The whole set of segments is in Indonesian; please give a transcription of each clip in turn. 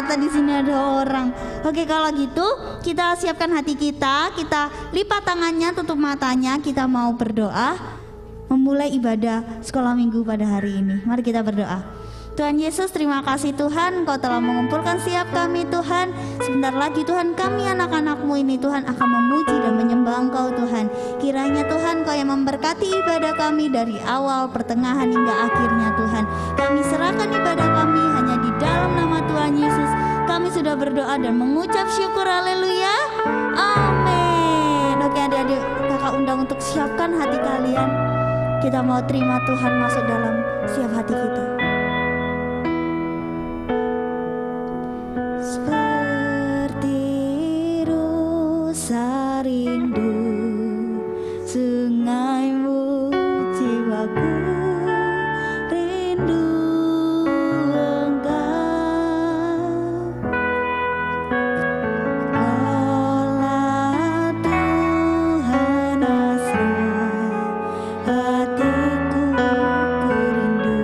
ternyata di sini ada orang. Oke, kalau gitu kita siapkan hati kita, kita lipat tangannya, tutup matanya, kita mau berdoa memulai ibadah sekolah minggu pada hari ini. Mari kita berdoa. Tuhan Yesus, terima kasih Tuhan, Engkau telah mengumpulkan setiap kami Tuhan. Sebentar lagi Tuhan, kami anak-anak-Mu ini Tuhan akan memuji dan menyembah Engkau Tuhan. Kiranya Tuhan Kau yang memberkati ibadah kami dari awal, pertengahan hingga akhirnya Tuhan. Kami serahkan ibadah kami hanya di dalam nama Tuhan Yesus. Kami sudah berdoa dan mengucap syukur, haleluya, amin. Oke adik-adik, kakak undang untuk siapkan hati kalian. Kita mau terima Tuhan masuk dalam setiap hati kita. Seperti rusa rindu sungaimu, jiwaku rindu Engkau. Olah Tuhan asa hatiku, ku rindu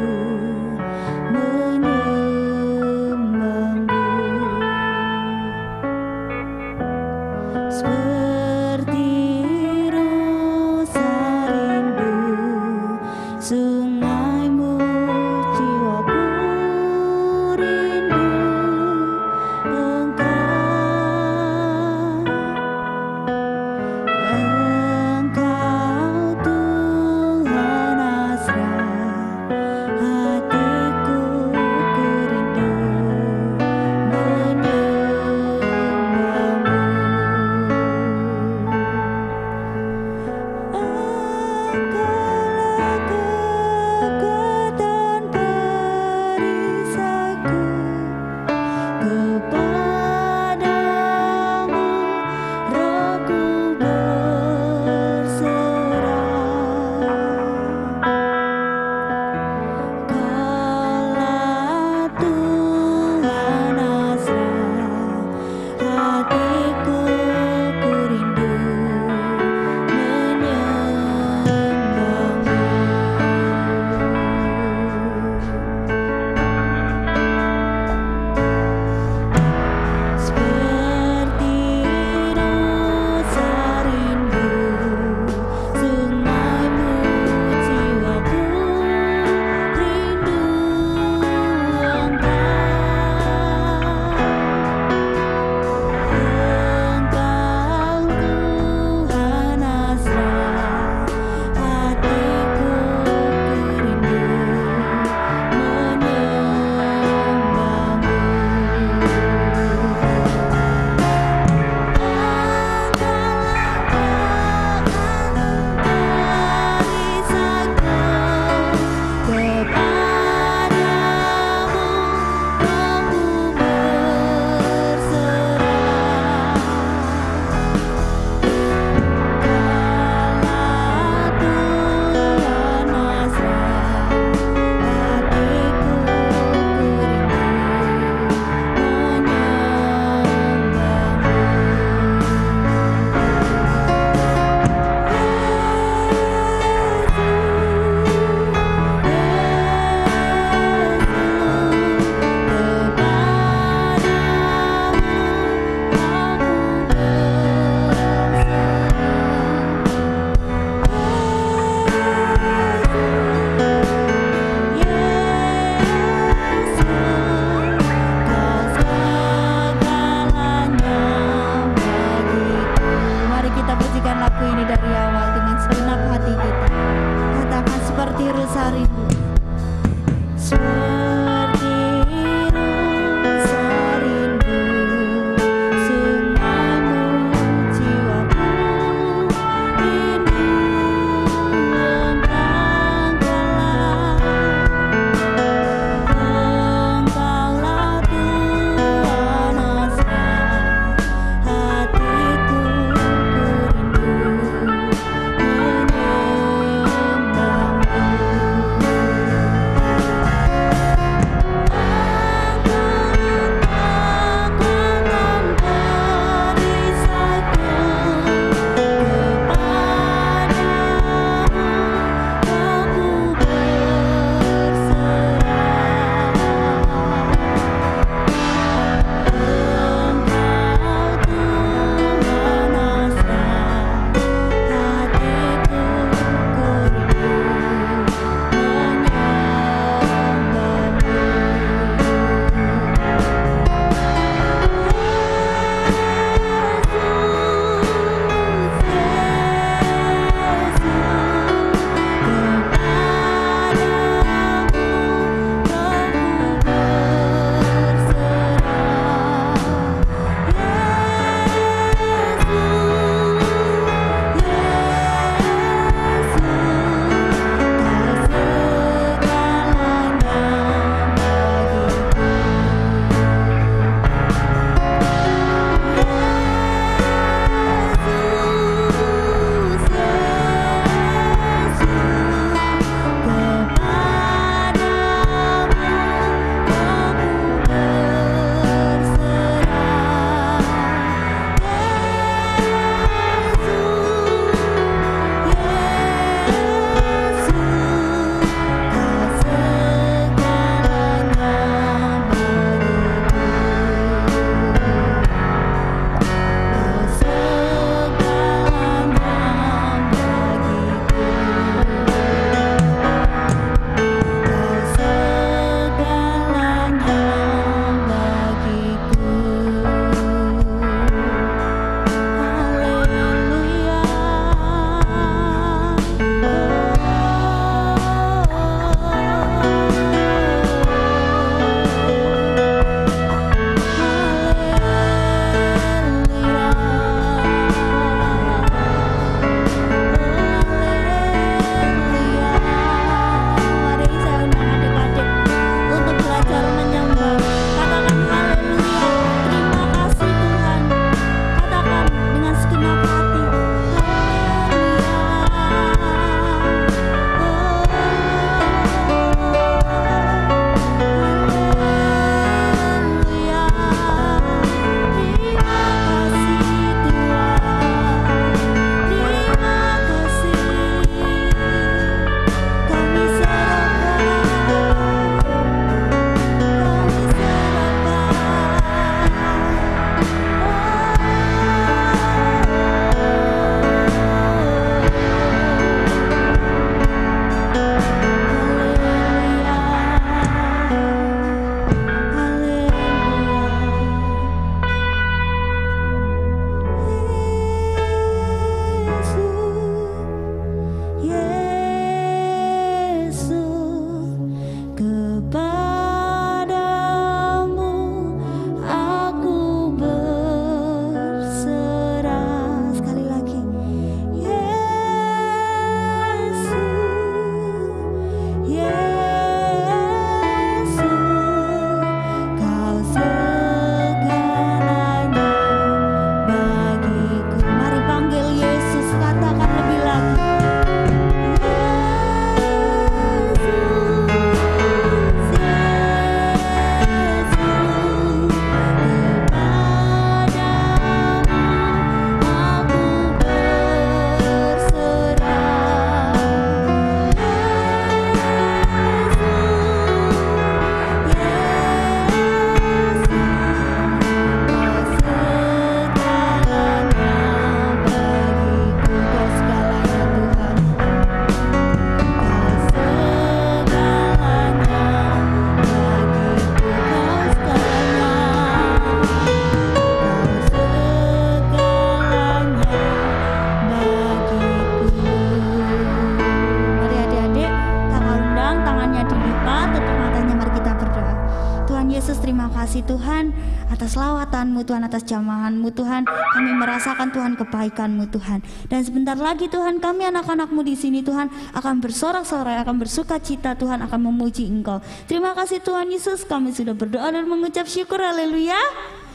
kasih Tuhan atas lawatan-Mu Tuhan, atas jamahan-Mu Tuhan. Kami merasakan Tuhan kebaikan-Mu Tuhan. Dan sebentar lagi Tuhan, kami anak-anak-Mu di sini Tuhan akan bersorak-sorai, akan bersuka cita Tuhan, akan memuji Engkau. Terima kasih Tuhan Yesus, kami sudah berdoa dan mengucap syukur. Haleluya.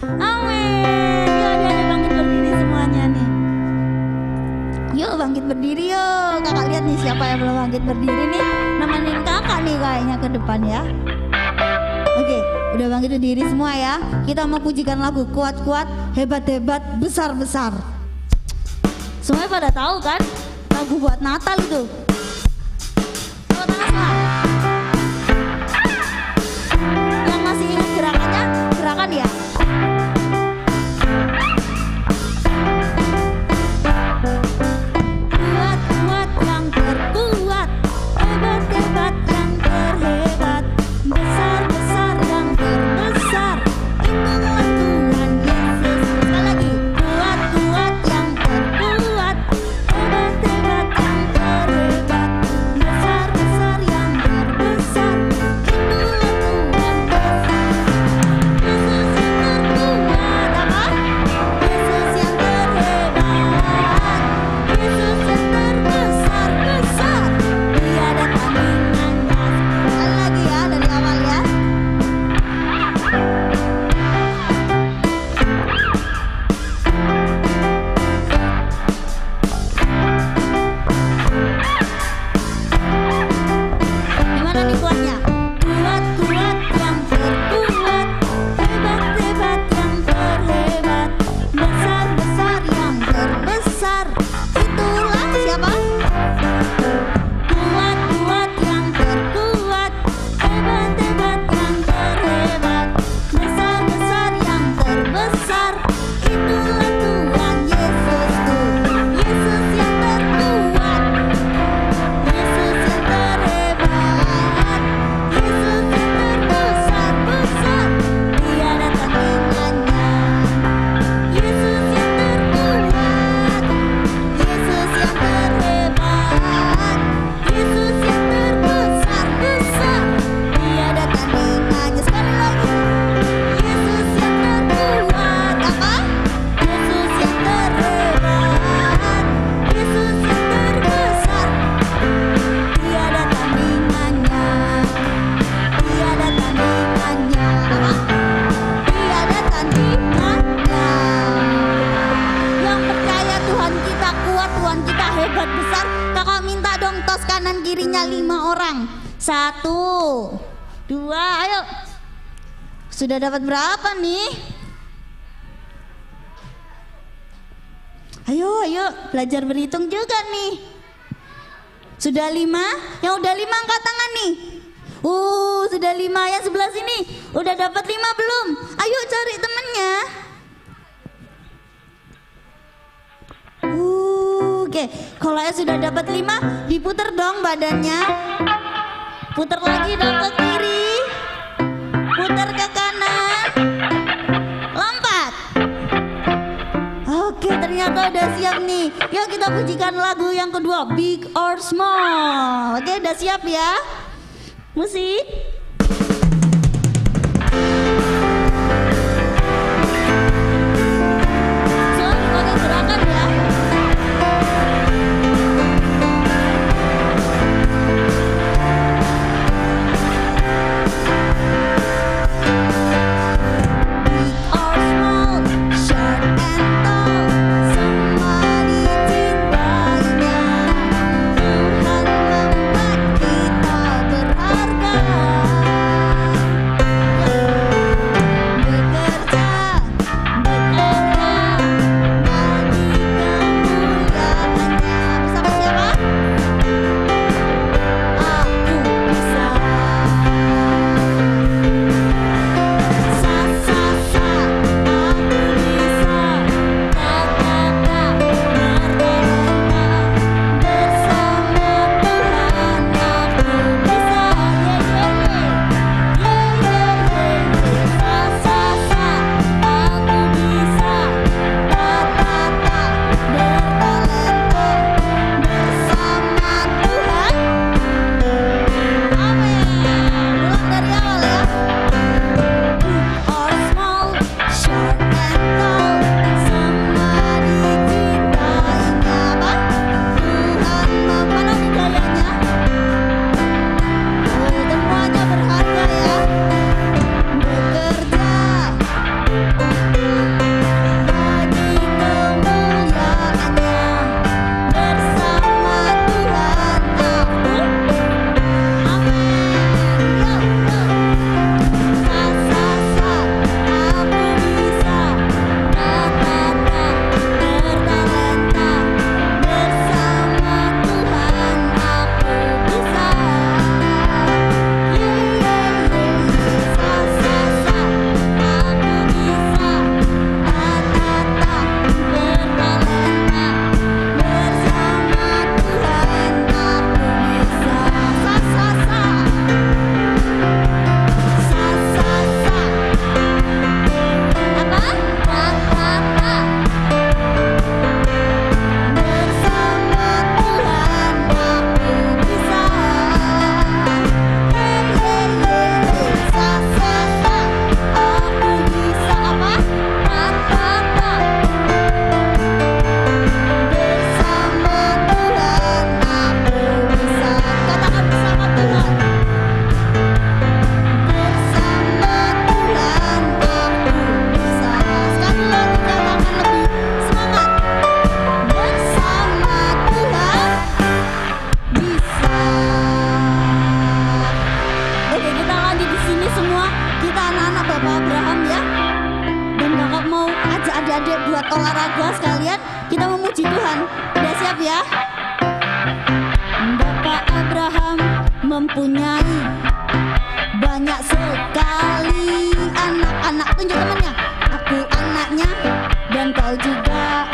Amin. Yuk adik-adik bangkit berdiri semuanya nih. Yuk bangkit berdiri yuk. Kakak lihat nih siapa yang belum bangkit berdiri nih. Nemenin kakak nih kayaknya ke depan ya. Oke, udah bangkit berdiri semua ya. Kita mau pujikan lagu kuat-kuat, hebat-hebat, besar-besar. Semuanya pada tahu kan? Lagu buat Natal itu. Tahu tangan semua? Yang masih ingat gerakannya, gerakan ya. Kuat-kuat yang terkuat, hebat-hebat yang terhebat, besar-besar yang terbesar, itulah Tuhan Yesus. Sekali lagi, kuat-kuat yang terkuat, hebat-hebat yang terhebat, besar-besar yang terbesar, itulah Tuhan Yesus. Yesus yang terkuat, apa? Yesus yang terhebat, Yesus yang terbesar-besar, tiada tandingannya. Sekali lagi ya, dari awal ya. Gimana nih kuatnya? Kuat-kuat yang terkuat, hebat-hebat yang terhebat, besar-besar yang terbesar, itulah siapa? Kuat-kuat yang terkuat, hebat-hebat yang terhebat, besar-besar yang terbesar, itulah Tuhan Yesus tuh. Yesus yang terkuat, Yesus yang terhebat, Yesus yang terbesar-besar, tiada tandingannya. Yesus yang terkuat, Yesus yang terhebat, Yesus yang terbesar-besar, tiada tandingannya. Sekali lagi, Yesus yang terkuat, apa? Yesus yang terhebat, Yesus yang terbesar, tiada tandingannya, tiada tandingannya, apa? Tiada tandingannya. Yang percaya Tuhan kita kuat, Tuhan kita hebat besar, kakak minta dong tos kanan kirinya 5 orang. 1, 2, ayo. Sudah dapat berapa nih? Ayo belajar berhitung juga nih. Sudah 5? Yang udah 5 angkat tangan nih. Sudah 5. Yang sebelah sini udah dapat 5 belum? Ayo cari temennya. Oke, kalau ya sudah dapat 5, diputer dong badannya. Putar lagi dong ke kiri, putar ke kanan, lompat. Oke, ternyata udah siap nih. Yuk kita pujikan lagu yang kedua, Big or Small. Oke, udah siap ya? Musik. Soalnya pakai gerakan ya. Tuhan membuat kita berharga. juga sekalian kita memuji Tuhan. Udah siap ya? Bapak Abraham mempunyai banyak sekali anak-anak. Tunjuk temannya. Aku anaknya dan kau juga.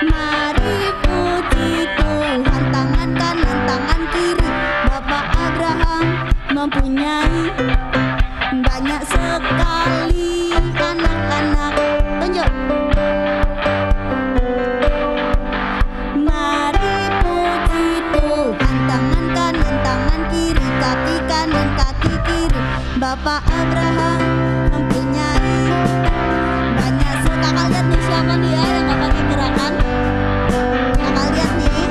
Mari puji Tuhan, tangan kanan, tangan kiri. Bapak Abraham mempunyai banyak sekali anak-anak. Tunjuk. Mari puji Tuhan, tangan kanan, tangan kiri, kaki kanan, kaki kiri. Bapak Abraham mempunyai banyak sekali. Kakak lihat nih siapa nih ya yang gak pakai gerakan. Kakak lihat nih.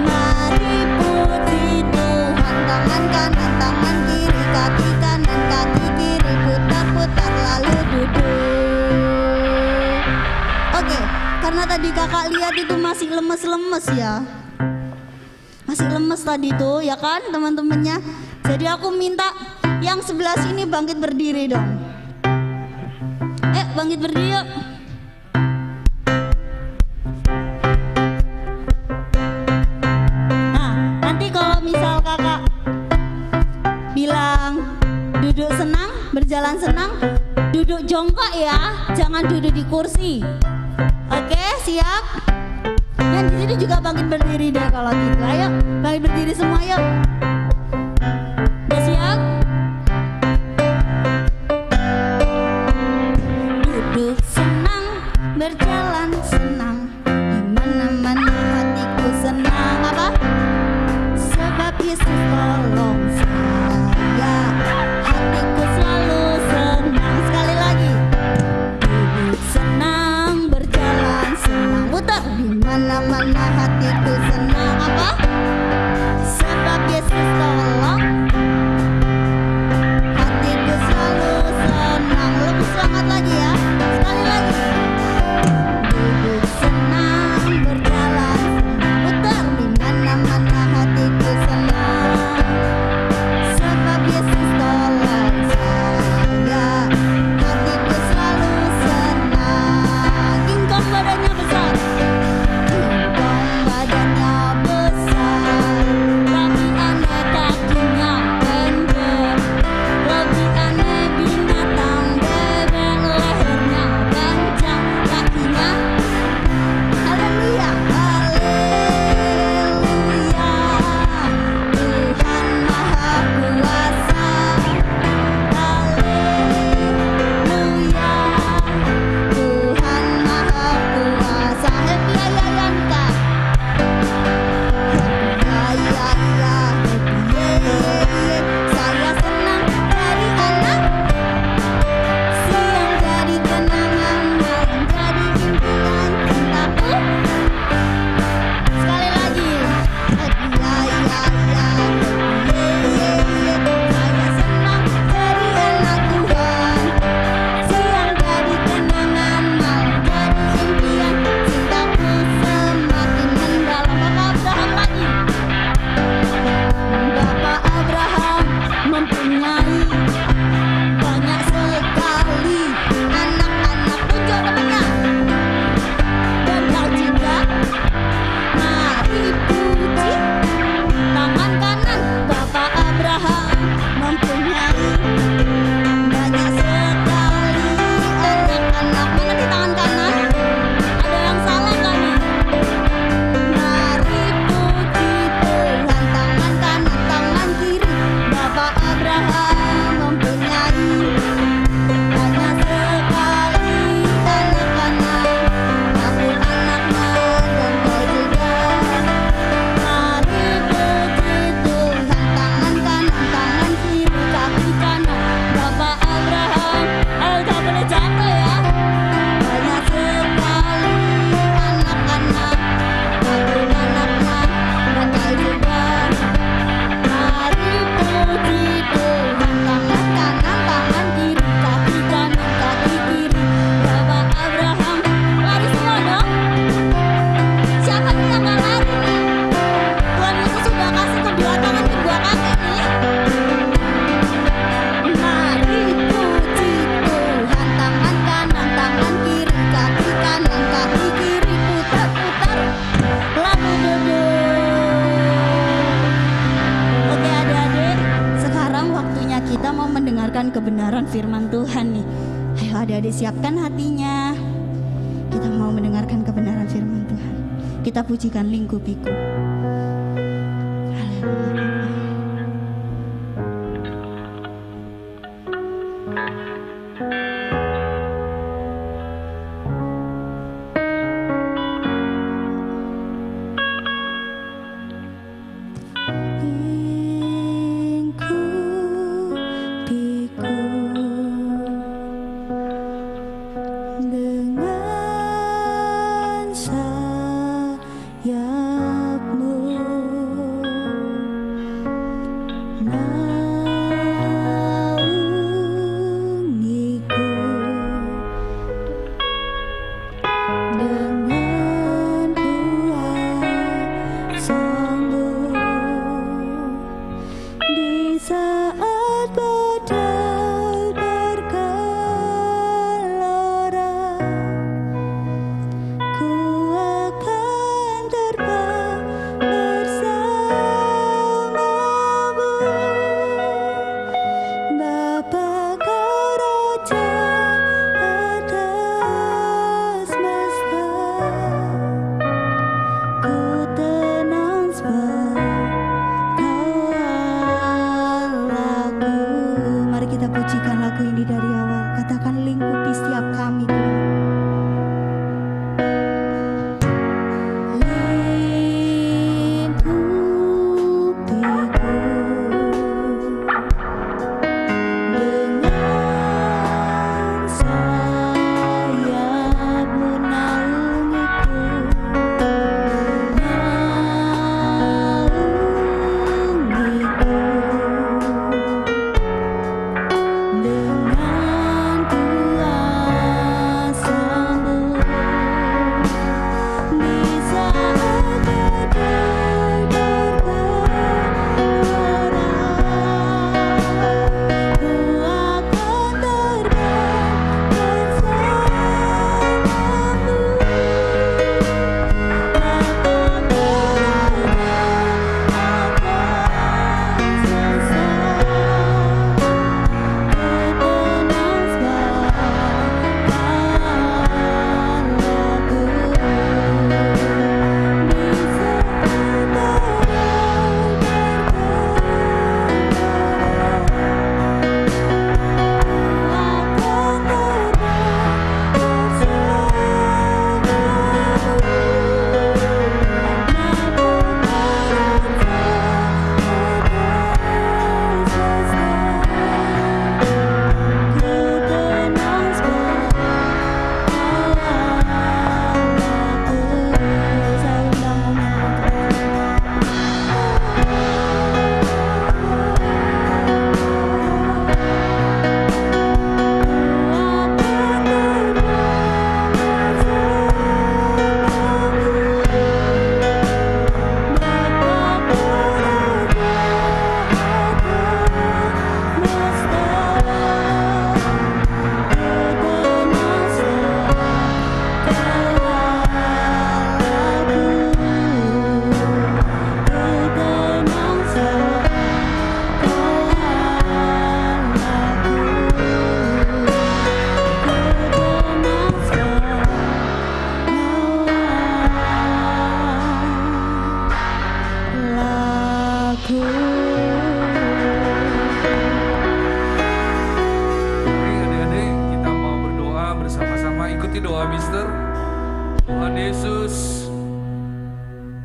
Mari puji Tuhan, tangan kanan, tangan kiri, kaki kanan, kaki kiri, putar-putar lalu duduk. Oke, karena tadi kakak lihat itu masih lemes-lemes ya. Masih lemes tadi tuh ya kan teman-temannya. Jadi aku minta yang sebelah sini bangkit berdiri dong. Bangkit berdiri yuk. Nah, nanti kalau misal kakak bilang duduk senang, berjalan senang, duduk jongkok ya, jangan duduk di kursi. Oke, siap? Yang di sini juga bangkit berdiri deh kalau gitu. Ayo, bangkit berdiri semua yuk. Udah siap? Duduk senang, berjalan senang, dimana-mana hatiku senang. Apa? Sebab Yesus tolong saya, hatiku selalu senang. Sekali lagi. Duduk senang, berjalan senang, putar. Dimana-mana hatiku senang. Apa? Sebab Yesus tolong, hatiku selalu senang. Lebih semangat lagi ya. Sekali lagi. Duduk senang, berjalan senang, putar. Dimana-mana hatiku senang. Sebab Yesus tolong saya, hatiku selalu senang. Kingkong badannya besar. Kingkong badannya besar. mendengarkan kebenaran firman Tuhan nih. Ayo adik-adik siapkan hatinya. Kita mau mendengarkan kebenaran firman Tuhan. Kita pujikan lingkupiku. Haleluya.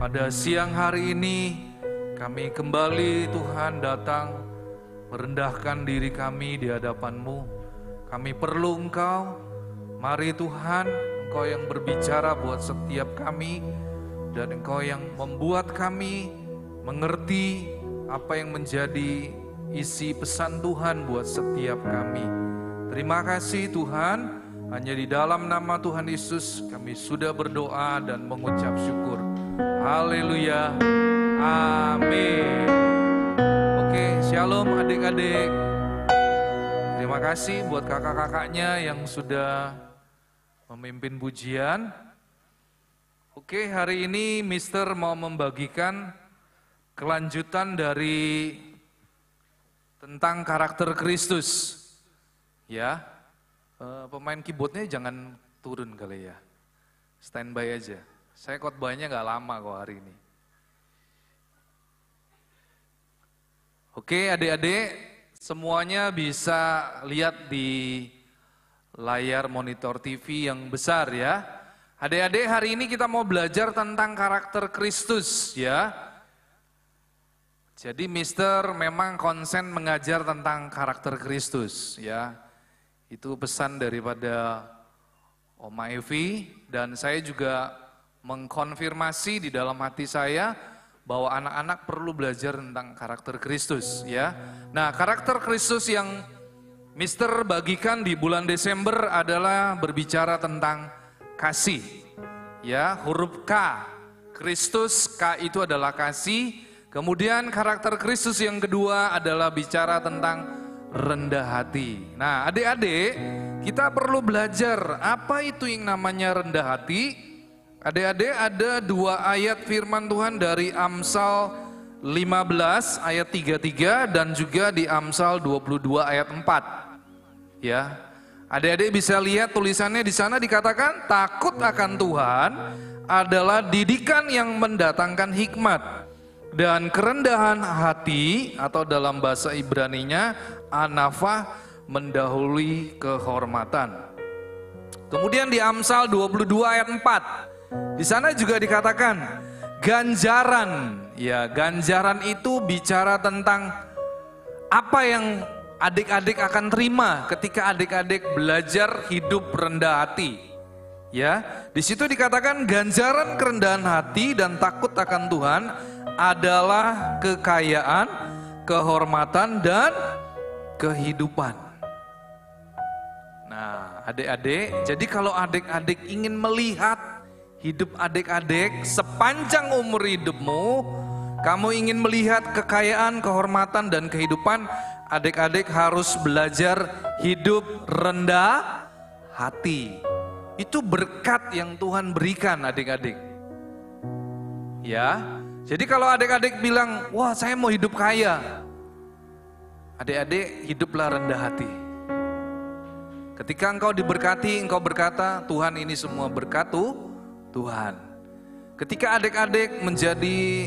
Pada siang hari ini kami kembali Tuhan datang merendahkan diri kami di hadapan-Mu. Kami perlu Engkau, mari Tuhan, Engkau yang berbicara buat setiap kami dan Engkau yang membuat kami mengerti apa yang menjadi isi pesan Tuhan buat setiap kami. Terima kasih Tuhan, hanya di dalam nama Tuhan Yesus kami sudah berdoa dan mengucap syukur. Haleluya, amin. Oke, shalom adik-adik. Terima kasih buat kakak-kakaknya yang sudah memimpin pujian. Oke, hari ini Mister mau membagikan kelanjutan dari tentang karakter Kristus. Ya, pemain keyboardnya jangan turun kali ya, standby aja. Saya khotbahnya nggak lama kok hari ini. Oke adik-adik, semuanya bisa lihat di layar monitor TV yang besar ya. Adik-adik, hari ini kita mau belajar tentang karakter Kristus ya. Jadi Mister memang konsen mengajar tentang karakter Kristus ya. Itu pesan daripada Oma Evi, dan saya juga mengkonfirmasi di dalam hati saya bahwa anak-anak perlu belajar tentang karakter Kristus ya. Nah, karakter Kristus yang Mister bagikan di bulan Desember adalah berbicara tentang kasih. Ya, huruf K. Kristus, K itu adalah kasih. Kemudian karakter Kristus yang kedua adalah bicara tentang rendah hati. Nah, adik-adik, kita perlu belajar apa itu yang namanya rendah hati. Adik-adik, ada 2 ayat firman Tuhan dari Amsal 15 ayat 33 dan juga di Amsal 22 ayat 4. Ya. Adik-adik bisa lihat tulisannya di sana dikatakan takut akan Tuhan adalah didikan yang mendatangkan hikmat, dan kerendahan hati atau dalam bahasa Ibraninya anafah mendahului kehormatan. Kemudian di Amsal 22 ayat 4 di sana juga dikatakan ganjaran. Ya, ganjaran itu bicara tentang apa yang adik-adik akan terima ketika adik-adik belajar hidup rendah hati. Ya, di situ dikatakan ganjaran kerendahan hati dan takut akan Tuhan adalah kekayaan, kehormatan dan kehidupan. Nah, adik-adik, jadi kalau adik-adik ingin melihat hidup adik-adik sepanjang umur hidupmu, kamu ingin melihat kekayaan, kehormatan dan kehidupan, adik-adik harus belajar hidup rendah hati. Itu berkat yang Tuhan berikan adik-adik. Ya, jadi kalau adik-adik bilang, wah saya mau hidup kaya, adik-adik hiduplah rendah hati. Ketika engkau diberkati, engkau berkata, Tuhan ini semua berkat Tuhan. Ketika adik-adik menjadi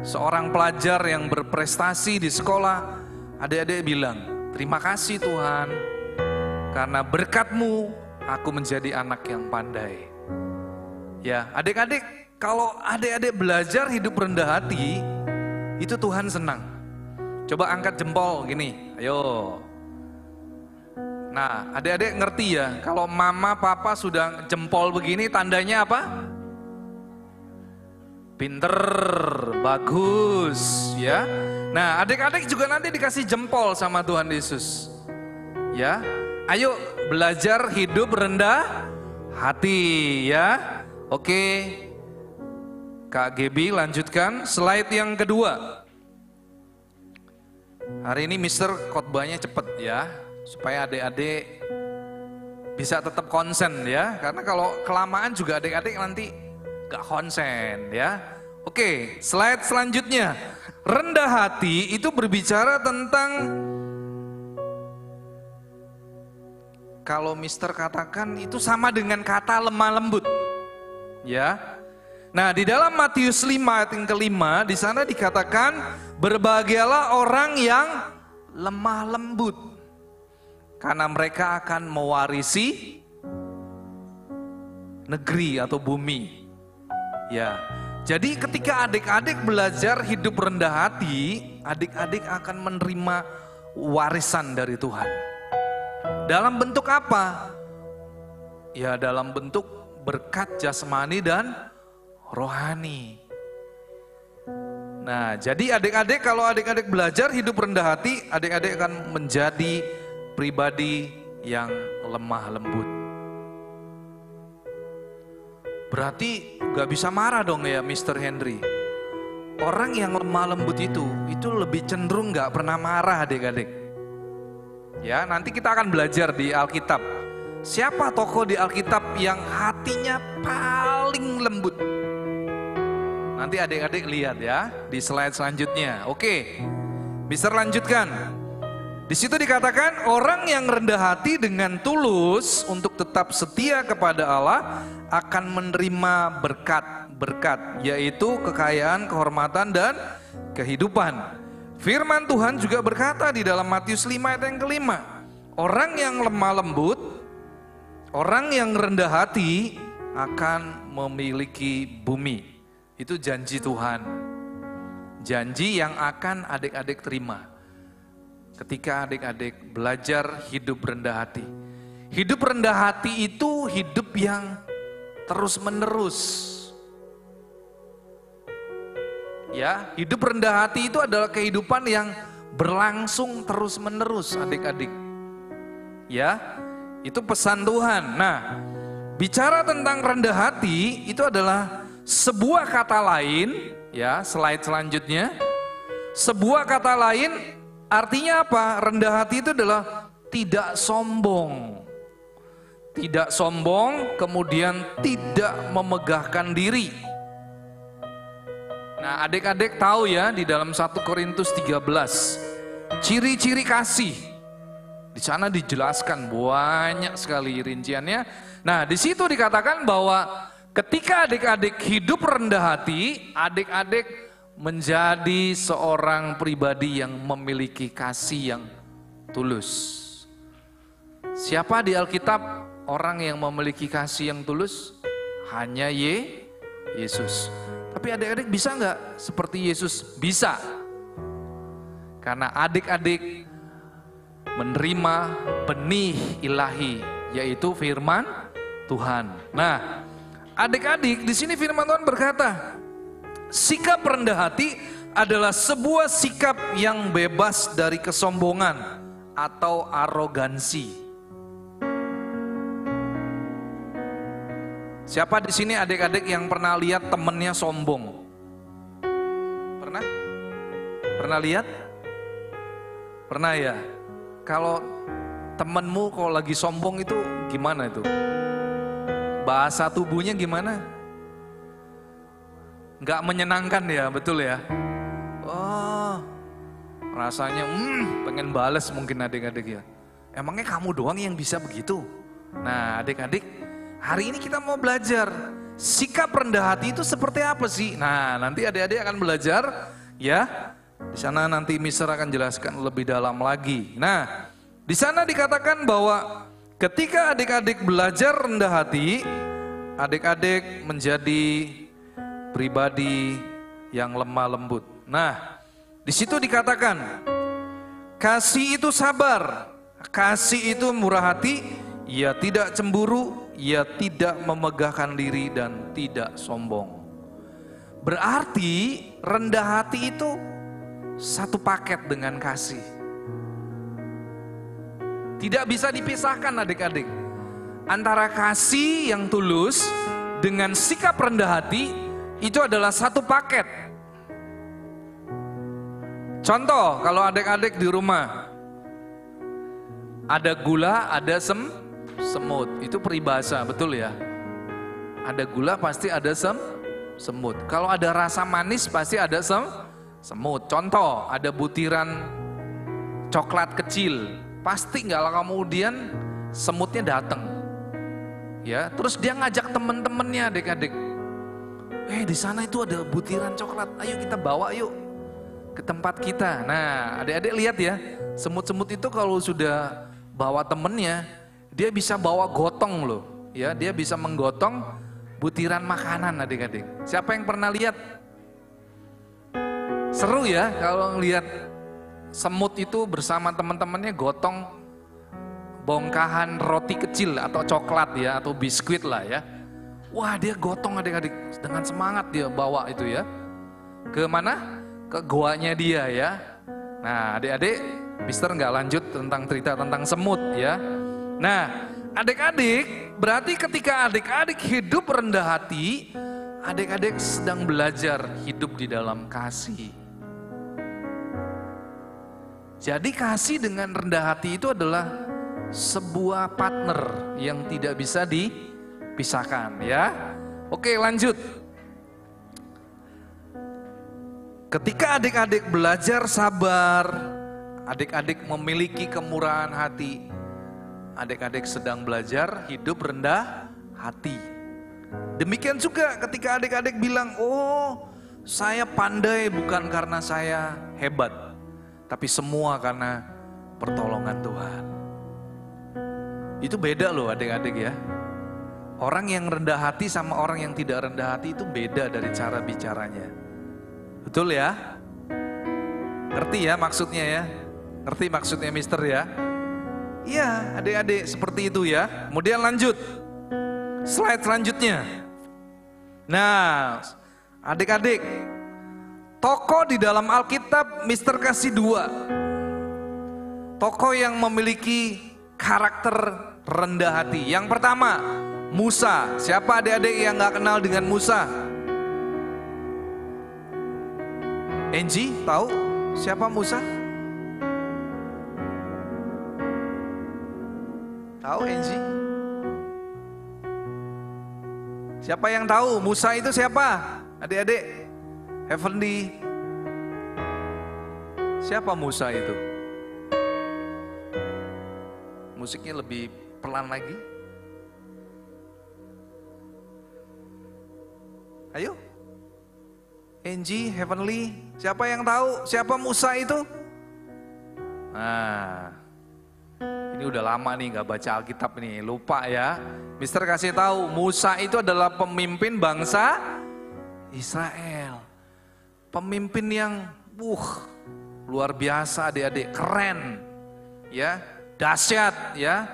seorang pelajar yang berprestasi di sekolah, adik-adik bilang, terima kasih Tuhan, karena berkat-Mu aku menjadi anak yang pandai. Ya, adik-adik, kalau adik-adik belajar hidup rendah hati, itu Tuhan senang. Coba angkat jempol gini, ayo. Nah, adik-adik ngerti ya, kalau mama papa sudah jempol begini, tandanya apa? Pinter, bagus, ya. Nah, adik-adik juga nanti dikasih jempol sama Tuhan Yesus. Ya, ayo belajar hidup rendah hati, ya. Oke, Kak Gebi lanjutkan slide yang kedua. Hari ini Mister khotbahnya cepet ya, supaya adik-adik bisa tetap konsen ya. Karena kalau kelamaan juga adik-adik nanti gak konsen ya. Oke, slide selanjutnya. Rendah hati itu berbicara tentang, kalau Mister katakan itu sama dengan kata lemah lembut. Ya. Nah, di dalam Matius 5 ayat yang kelima, di sana dikatakan berbahagialah orang yang lemah lembut, karena mereka akan mewarisi negeri atau bumi. Ya. Jadi ketika adik-adik belajar hidup rendah hati, adik-adik akan menerima warisan dari Tuhan. Dalam bentuk apa? Ya, dalam bentuk berkat jasmani dan rohani. Nah, jadi adik-adik, kalau adik-adik belajar hidup rendah hati, adik-adik akan menjadi pribadi yang lemah lembut. Berarti gak bisa marah dong ya Mr. Henry. Orang yang lemah lembut itu lebih cenderung gak pernah marah adik-adik. Ya, nanti kita akan belajar di Alkitab. Siapa tokoh di Alkitab yang hatinya paling lembut? Nanti adik-adik lihat ya di slide selanjutnya. Oke, Mister lanjutkan. Di situ dikatakan orang yang rendah hati dengan tulus untuk tetap setia kepada Allah akan menerima berkat-berkat, yaitu kekayaan, kehormatan, dan kehidupan. Firman Tuhan juga berkata di dalam Matius 5 ayat yang kelima, orang yang lemah lembut, orang yang rendah hati akan memiliki bumi. Itu janji Tuhan. Janji yang akan adik-adik terima ketika adik-adik belajar hidup rendah hati. Hidup rendah hati itu hidup yang terus menerus. Ya, hidup rendah hati itu adalah kehidupan yang berlangsung terus menerus, adik-adik. Ya, itu pesan Tuhan. Nah, bicara tentang rendah hati itu adalah sebuah kata lain, ya, slide selanjutnya. Sebuah kata lain artinya apa? Rendah hati itu adalah tidak sombong. Tidak sombong, kemudian tidak memegahkan diri. Nah, adik-adik tahu ya di dalam 1 Korintus 13, ciri-ciri kasih. Di sana dijelaskan banyak sekali rinciannya. Nah, di situ dikatakan bahwa ketika adik-adik hidup rendah hati, adik-adik menjadi seorang pribadi yang memiliki kasih yang tulus. Siapa di Alkitab orang yang memiliki kasih yang tulus? Hanya Yesus. Tapi adik-adik bisa nggak seperti Yesus? Bisa. Karena adik-adik menerima benih ilahi, yaitu firman Tuhan. Nah, adik-adik di sini firman Tuhan berkata, sikap rendah hati adalah sebuah sikap yang bebas dari kesombongan atau arogansi. Siapa di sini adik-adik yang pernah lihat temennya sombong? Pernah? Pernah lihat? Pernah ya? Kalau temenmu kalau lagi sombong itu gimana itu? Bahasa tubuhnya gimana? Nggak menyenangkan ya, betul ya? Oh, rasanya pengen bales mungkin adik-adik ya. Emangnya kamu doang yang bisa begitu? Nah, adik-adik, hari ini kita mau belajar sikap rendah hati itu seperti apa sih? Nah, nanti adik-adik akan belajar ya. Di sana nanti Mister akan jelaskan lebih dalam lagi. Nah, di sana dikatakan bahwa ketika adik-adik belajar rendah hati, adik-adik menjadi pribadi yang lemah lembut. Nah, di situ dikatakan kasih itu sabar, kasih itu murah hati, ia tidak cemburu, ia tidak memegahkan diri dan tidak sombong. Berarti rendah hati itu satu paket dengan kasih. Tidak bisa dipisahkan adik-adik. Antara kasih yang tulus dengan sikap rendah hati itu adalah satu paket. Contoh, kalau adik-adik di rumah ada gula, ada semut, itu peribahasa, betul ya? Ada gula pasti ada semut. Kalau ada rasa manis pasti ada semut. Contoh, ada butiran coklat kecil, pasti nggak lama kemudian semutnya datang. Ya, terus dia ngajak teman-temannya adik-adik. Di sana itu ada butiran coklat, ayo kita bawa yuk ke tempat kita. Nah, adik-adik lihat ya, semut-semut itu kalau sudah bawa temennya, dia bisa bawa gotong loh. Ya, dia bisa menggotong butiran makanan adik-adik. Siapa yang pernah lihat? Seru ya kalau ngelihat semut itu bersama teman-temannya gotong bongkahan roti kecil atau coklat ya, atau biskuit lah ya. Wah, dia gotong adik-adik, dengan semangat dia bawa itu ya. Ke mana? Ke goanya dia ya. Nah, adik-adik, Mister nggak lanjut tentang cerita tentang semut ya. Nah, adik-adik, berarti ketika adik-adik hidup rendah hati, adik-adik sedang belajar hidup di dalam kasih. Jadi kasih dengan rendah hati itu adalah sebuah partner yang tidak bisa dipisahkan ya. Oke, lanjut. Ketika adik-adik belajar sabar, adik-adik memiliki kemurahan hati, adik-adik sedang belajar hidup rendah hati. Demikian juga ketika adik-adik bilang, oh saya pandai bukan karena saya hebat, tapi semua karena pertolongan Tuhan. Itu beda loh adik-adik ya. Orang yang rendah hati sama orang yang tidak rendah hati itu beda dari cara bicaranya. Betul ya? Ngerti ya maksudnya ya? Ngerti maksudnya Mister ya? Iya adik-adik seperti itu ya. Kemudian lanjut. Slide selanjutnya. Nah adik-adik, tokoh di dalam Alkitab Mister kasih 2. Tokoh yang memiliki karakter rendah hati. Yang pertama, Musa. Siapa adik-adik yang gak kenal dengan Musa? Angie, tahu siapa Musa? Tahu Angie? Siapa yang tahu Musa itu siapa? Adik-adik, Heavenly. Siapa Musa itu? Musiknya lebih pelan lagi. Ayo. Angie, Heavenly, siapa yang tahu siapa Musa itu? Nah, ini udah lama nih gak baca Alkitab nih, lupa ya. Mister kasih tahu, Musa itu adalah pemimpin bangsa Israel. Pemimpin yang luar biasa adik-adik, keren ya, dahsyat ya.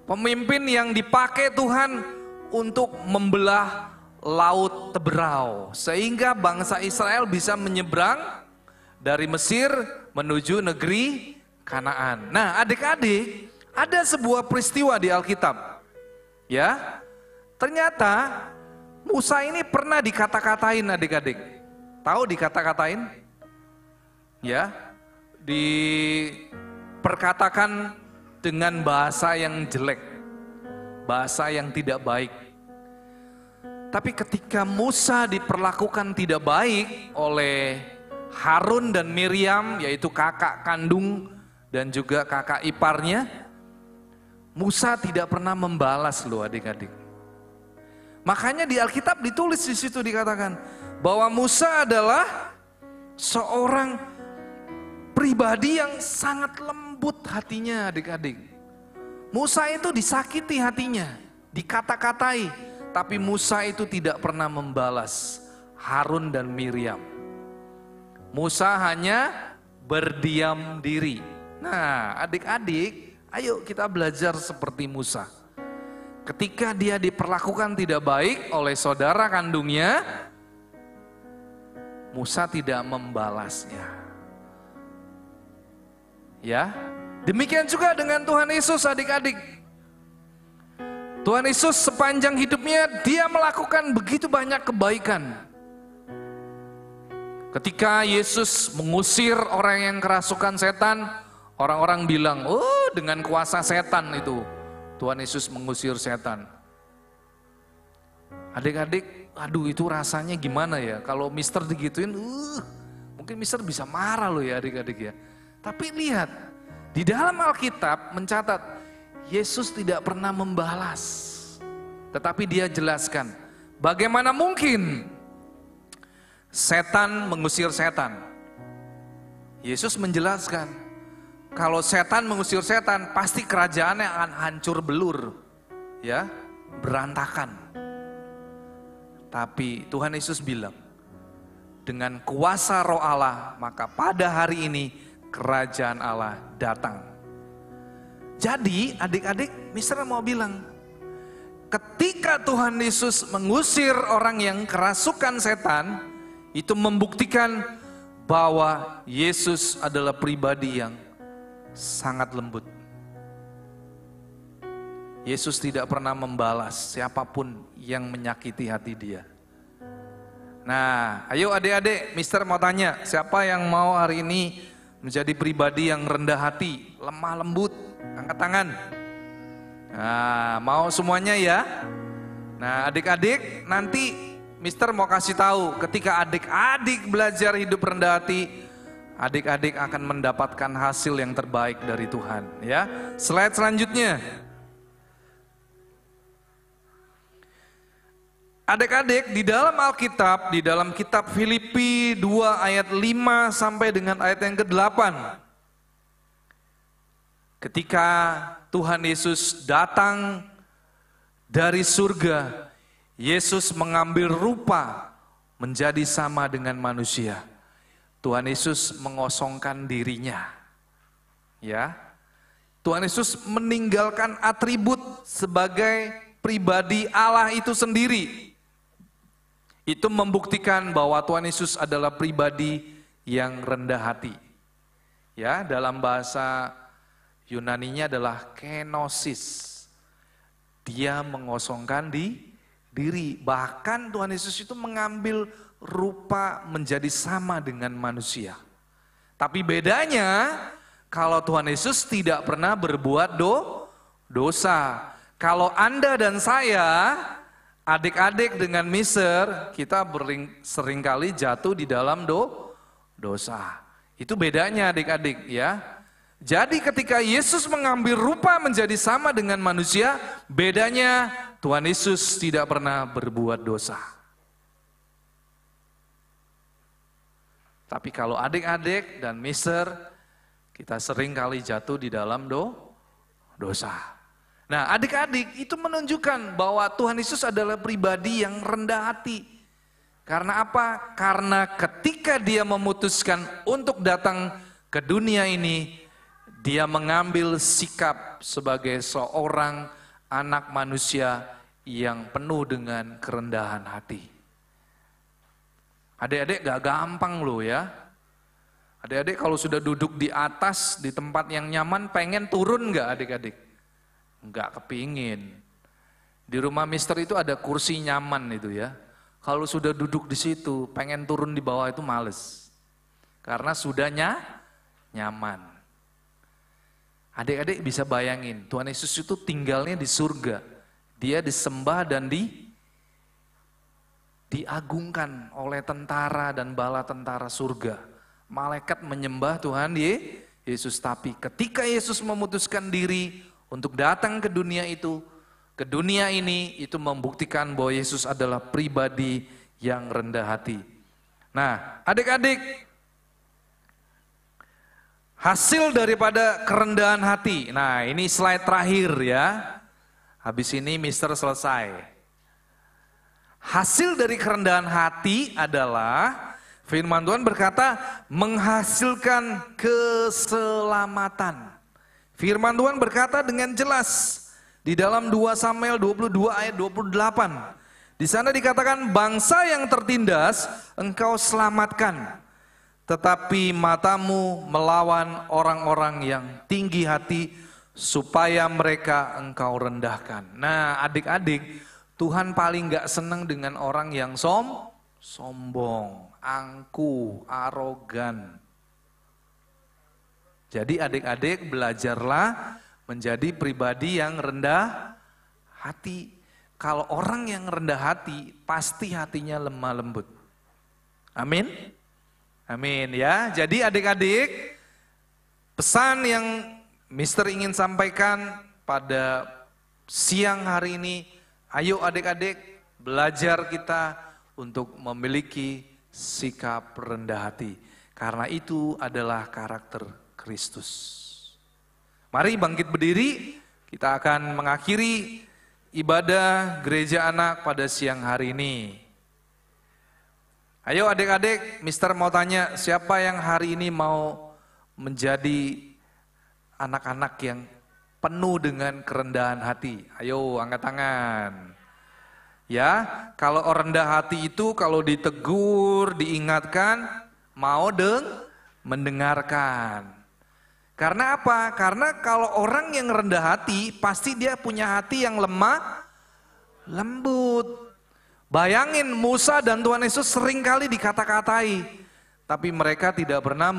Pemimpin yang dipakai Tuhan untuk membelah laut Teberau, sehingga bangsa Israel bisa menyeberang dari Mesir menuju negeri Kanaan. Nah adik-adik, ada sebuah peristiwa di Alkitab ya, ternyata Musa ini pernah dikata-katain adik-adik. Tahu dikata-katain? Ya, diperkatakan dengan bahasa yang jelek, bahasa yang tidak baik. Tapi ketika Musa diperlakukan tidak baik oleh Harun dan Miriam, yaitu kakak kandung dan juga kakak iparnya, Musa tidak pernah membalas loh adik-adik. Makanya di Alkitab ditulis di situ dikatakan bahwa Musa adalah seorang pribadi yang sangat lembut hatinya adik-adik. Musa itu disakiti hatinya, dikata-katai. Tapi Musa itu tidak pernah membalas Harun dan Miriam. Musa hanya berdiam diri. Nah adik-adik, ayo kita belajar seperti Musa. Ketika dia diperlakukan tidak baik oleh saudara kandungnya, Musa tidak membalasnya. Ya, demikian juga dengan Tuhan Yesus adik-adik. Tuhan Yesus sepanjang hidupnya dia melakukan begitu banyak kebaikan. Ketika Yesus mengusir orang yang kerasukan setan, orang-orang bilang, oh dengan kuasa setan itu Tuhan Yesus mengusir setan. Adik-adik, aduh itu rasanya gimana ya kalau Mister digituin, mungkin Mister bisa marah loh ya adik-adik ya. Tapi lihat, di dalam Alkitab mencatat, Yesus tidak pernah membalas, tetapi dia jelaskan bagaimana mungkin setan mengusir setan. Yesus menjelaskan kalau setan mengusir setan pasti kerajaannya akan hancur belur, ya, berantakan. Tapi Tuhan Yesus bilang dengan kuasa Roh Allah maka pada hari ini kerajaan Allah datang. Jadi adik-adik, Mister mau bilang, ketika Tuhan Yesus mengusir orang yang kerasukan setan, itu membuktikan bahwa Yesus adalah pribadi yang sangat lembut. Yesus tidak pernah membalas siapapun yang menyakiti hati dia. Nah, ayo adik-adik, Mister mau tanya, siapa yang mau hari ini menjadi pribadi yang rendah hati, lemah lembut? Angkat tangan. Nah, mau semuanya ya. Nah, adik-adik, nanti Mister mau kasih tahu ketika adik-adik belajar hidup rendah hati, adik-adik akan mendapatkan hasil yang terbaik dari Tuhan. Ya, slide selanjutnya. Adik-adik, di dalam Alkitab, di dalam kitab Filipi 2 ayat 5 sampai dengan ayat yang ke-8. Ketika Tuhan Yesus datang dari surga, Yesus mengambil rupa menjadi sama dengan manusia. Tuhan Yesus mengosongkan dirinya. Ya. Tuhan Yesus meninggalkan atribut sebagai pribadi Allah itu sendiri. Itu membuktikan bahwa Tuhan Yesus adalah pribadi yang rendah hati. Ya, dalam bahasa Yunaninya adalah kenosis. Dia mengosongkan diri. Bahkan Tuhan Yesus itu mengambil rupa menjadi sama dengan manusia. Tapi bedanya, kalau Tuhan Yesus tidak pernah berbuat dosa. Kalau Anda dan saya, adik-adik dengan mister, kita seringkali jatuh di dalam dosa. Itu bedanya adik-adik ya. Jadi ketika Yesus mengambil rupa menjadi sama dengan manusia, bedanya Tuhan Yesus tidak pernah berbuat dosa. Tapi kalau adik-adik dan mister, kita seringkali jatuh di dalam dosa. Nah, adik-adik itu menunjukkan bahwa Tuhan Yesus adalah pribadi yang rendah hati. Karena apa? Karena ketika dia memutuskan untuk datang ke dunia ini, dia mengambil sikap sebagai seorang anak manusia yang penuh dengan kerendahan hati. Adik-adik gak gampang loh ya. Adik-adik kalau sudah duduk di atas, di tempat yang nyaman, pengen turun gak adik-adik? Enggak kepingin. Di rumah mister itu ada kursi nyaman itu ya. Kalau sudah duduk di situ, pengen turun di bawah itu males. Karena sudah nyaman. Adik-adik bisa bayangin, Tuhan Yesus itu tinggalnya di surga. Dia disembah dan diagungkan oleh tentara dan bala tentara surga. Malaikat menyembah Tuhan Yesus. Tapi ketika Yesus memutuskan diri untuk datang ke dunia itu, ke dunia ini, itu membuktikan bahwa Yesus adalah pribadi yang rendah hati. Nah, adik-adik, hasil daripada kerendahan hati. Nah, ini slide terakhir ya. Habis ini mister selesai. Hasil dari kerendahan hati adalah, firman Tuhan berkata, menghasilkan keselamatan. Firman Tuhan berkata dengan jelas di dalam 2 Samuel 22 ayat 28. Di sana dikatakan, bangsa yang tertindas engkau selamatkan, tetapi matamu melawan orang-orang yang tinggi hati supaya mereka engkau rendahkan. Nah, adik-adik, Tuhan paling gak senang dengan orang yang sombong, angkuh, arogan. Jadi adik-adik belajarlah menjadi pribadi yang rendah hati. Kalau orang yang rendah hati, pasti hatinya lemah lembut. Amin? Amin ya. Jadi adik-adik, pesan yang mister ingin sampaikan pada siang hari ini, ayo adik-adik belajar kita untuk memiliki sikap rendah hati. Karena itu adalah karakter Kristus. Mari bangkit berdiri, kita akan mengakhiri ibadah gereja anak pada siang hari ini. Ayo adik-adik, mister mau tanya, siapa yang hari ini mau menjadi anak-anak yang penuh dengan kerendahan hati? Ayo angkat tangan. Ya, kalau rendah hati itu kalau ditegur, diingatkan, mau mendengarkan. Karena apa? Karena kalau orang yang rendah hati, pasti dia punya hati yang lemah, lembut. Bayangin Musa dan Tuhan Yesus seringkali dikata-katai, tapi mereka tidak pernah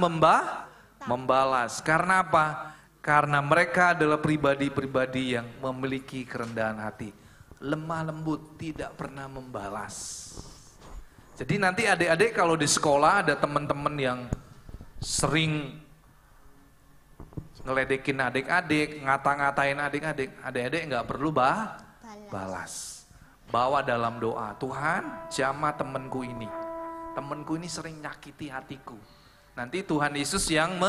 membalas. Karena apa? Karena mereka adalah pribadi-pribadi yang memiliki kerendahan hati. Lemah lembut, tidak pernah membalas. Jadi nanti adik-adik kalau di sekolah ada teman-teman yang sering ngeledekin adik-adik, ngata-ngatain adik-adik, adik-adik nggak perlu balas. Bawa dalam doa, Tuhan jamah temanku ini sering nyakiti hatiku. Nanti Tuhan Yesus yang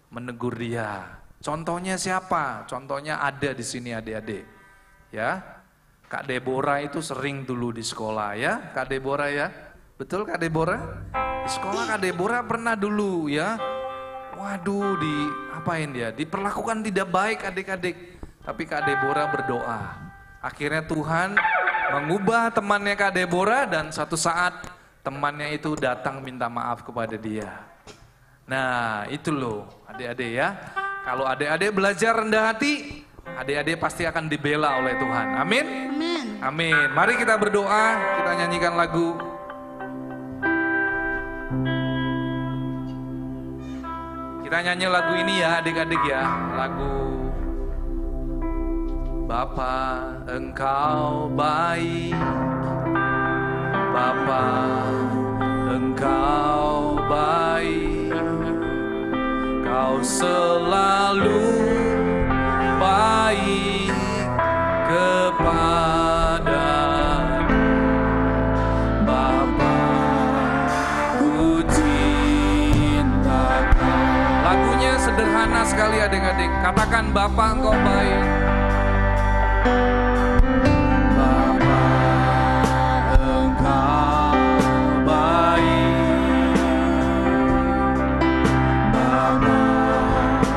menegur dia. Contohnya siapa? Contohnya ada di sini adik-adik. Ya, Kak Deborah itu sering dulu di sekolah ya, Kak Deborah ya. Betul Kak Deborah? Di sekolah Kak Deborah pernah dulu ya. Waduh, diapain dia? Diperlakukan tidak baik adik-adik. Tapi Kak Deborah berdoa. Akhirnya Tuhan mengubah temannya Kak Deborah dan satu saat temannya itu datang minta maaf kepada dia. Nah, itu loh adik-adik ya. Kalau adik-adik belajar rendah hati, adik-adik pasti akan dibela oleh Tuhan. Amin? Amin. Amin. Mari kita berdoa, kita nyanyikan lagu. Kita nyanyi lagu ini ya adik-adik ya, lagu Bapa Engkau baik, Bapa Engkau baik, Kau selalu baik kepada Bapa, ku cinta Kau. Lagunya sederhana sekali adik-adik, katakan Bapa Engkau baik. Bapa Engkau baik,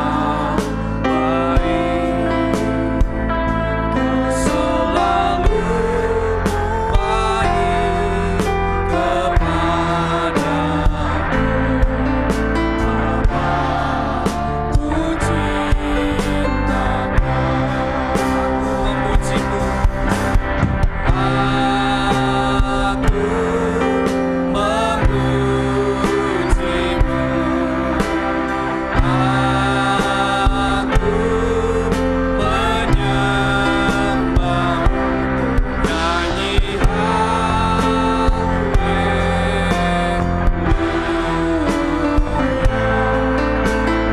Bapa Engkau baik, Kau selalu baik kepada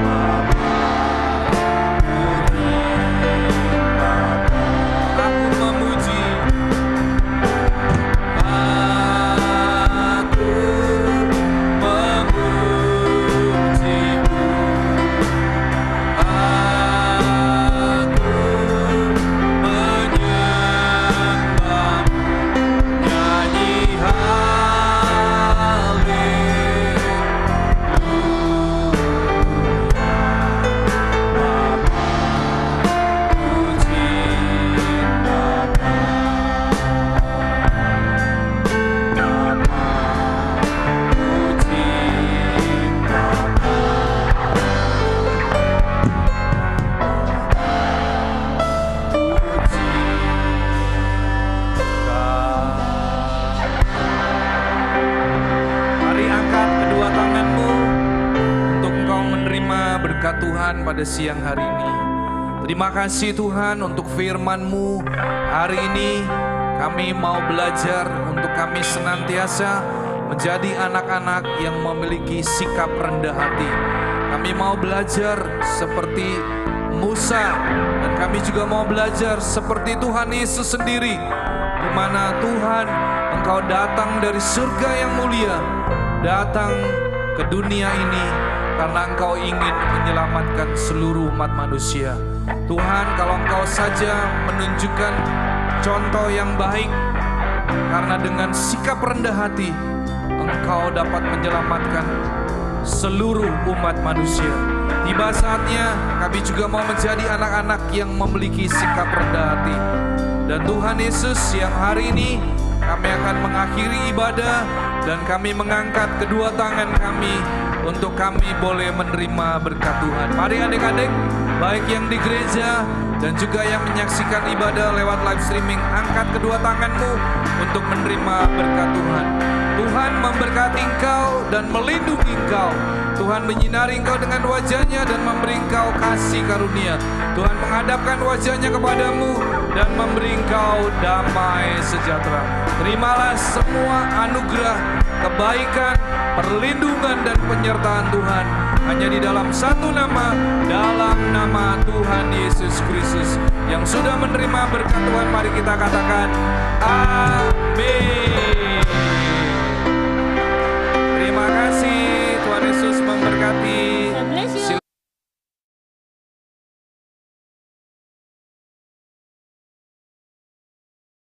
Bapa, ku cinta berkat Tuhan pada siang hari ini. Terima kasih Tuhan untuk firman-Mu. Hari ini kami mau belajar untuk kami senantiasa menjadi anak-anak yang memiliki sikap rendah hati. Kami mau belajar seperti Musa, dan kami juga mau belajar seperti Tuhan Yesus sendiri, di mana Tuhan Engkau datang dari surga yang mulia, datang ke dunia ini karena Engkau ingin menyelamatkan seluruh umat manusia. Tuhan, kalau Engkau saja menunjukkan contoh yang baik, karena dengan sikap rendah hati Engkau dapat menyelamatkan seluruh umat manusia. Tiba saatnya kami juga mau menjadi anak-anak yang memiliki sikap rendah hati. Dan Tuhan Yesus, yang hari ini kami akan mengakhiri ibadah dan kami mengangkat kedua tangan kami untuk kami boleh menerima berkat Tuhan. Mari adik-adik, baik yang di gereja dan juga yang menyaksikan ibadah lewat live streaming, angkat kedua tanganmu untuk menerima berkat Tuhan. Tuhan memberkati engkau dan melindungi engkau. Tuhan menyinari engkau dengan wajahnya dan memberi engkau kasih karunia. Tuhan menghadapkan wajahnya kepadamu dan memberi engkau damai sejahtera. Terimalah semua anugerah, kebaikan, perlindungan dan penyertaan Tuhan hanya di dalam satu nama, dalam nama Tuhan Yesus Kristus. Yang sudah menerima berkat Tuhan, mari kita katakan amin.